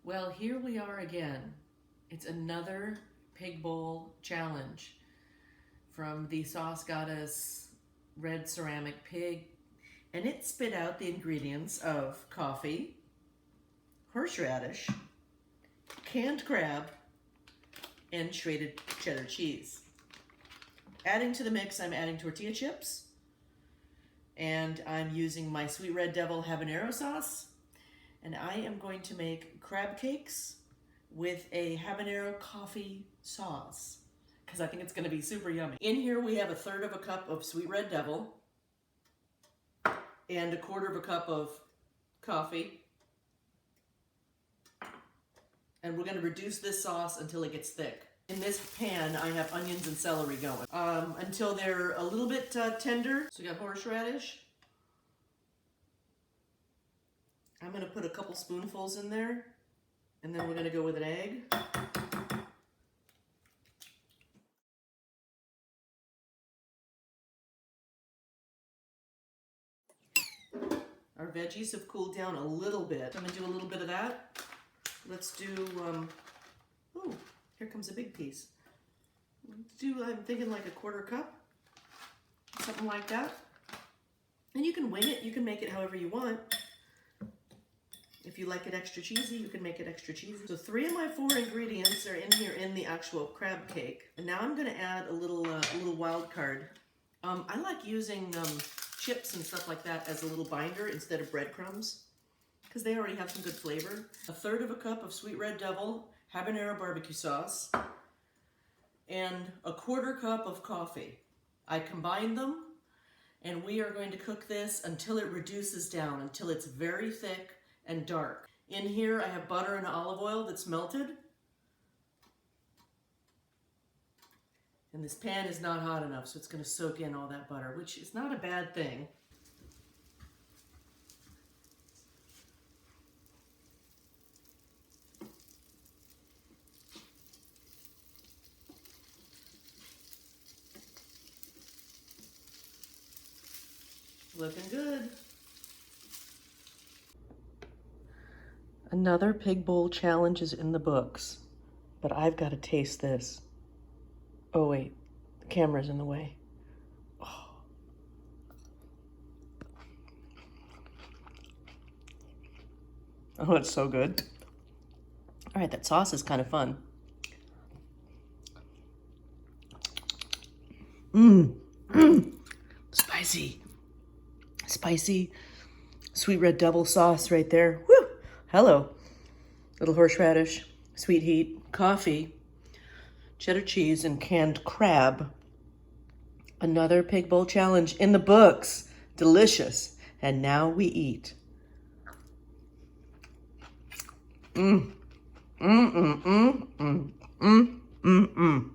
Well, here we are again. It's another pig bowl challenge from the Sauce Goddess red ceramic pig. And it spit out the ingredients of coffee, horseradish, canned crab, and shredded cheddar cheese. Adding to the mix, I'm adding tortilla chips, and I'm using my Sweet Red Devil habanero sauce, and I am going to make crab cakes with a habanero coffee sauce because I think it's going to be super yummy. In here we have 1/3 cup of Sweet Red Devil and 1/4 cup of coffee. And we're going to reduce this sauce until it gets thick. In this pan, I have onions and celery going until they're a little bit tender. So we got horseradish. I'm going to put a couple spoonfuls in there, and then we're going to go with an egg. Our veggies have cooled down a little bit. I'm going to do a little bit of that. Let's do, oh, here comes a big piece. I'm thinking like 1/4 cup, something like that. And you can wing it, you can make it however you want. If you like it extra cheesy, you can make it extra cheesy. So 3 of my 4 ingredients are in here in the actual crab cake. And now I'm gonna add a little wild card. I like using chips and stuff like that as a little binder instead of breadcrumbs, because they already have some good flavor. 1/3 cup of Sweet Red Devil habanero barbecue sauce and 1/4 cup of coffee. I combined them, and we are going to cook this until it reduces down, until it's very thick and dark. In here I have butter and olive oil that's melted. And this pan is not hot enough, so it's going to soak in all that butter, which is not a bad thing. Looking good. Another pig bowl challenge is in the books, but I've got to taste this. Oh wait, the camera's in the way. Oh, it's so good. All right, that sauce is kind of fun. Spicy. Spicy Sweet Red Devil sauce right there. Woo! Hello. Little horseradish, sweet heat, coffee, cheddar cheese, and canned crab. Another pig bowl challenge in the books. Delicious. And now we eat. Mmm. Mmm, mmm, mmm, mmm, mmm, mmm.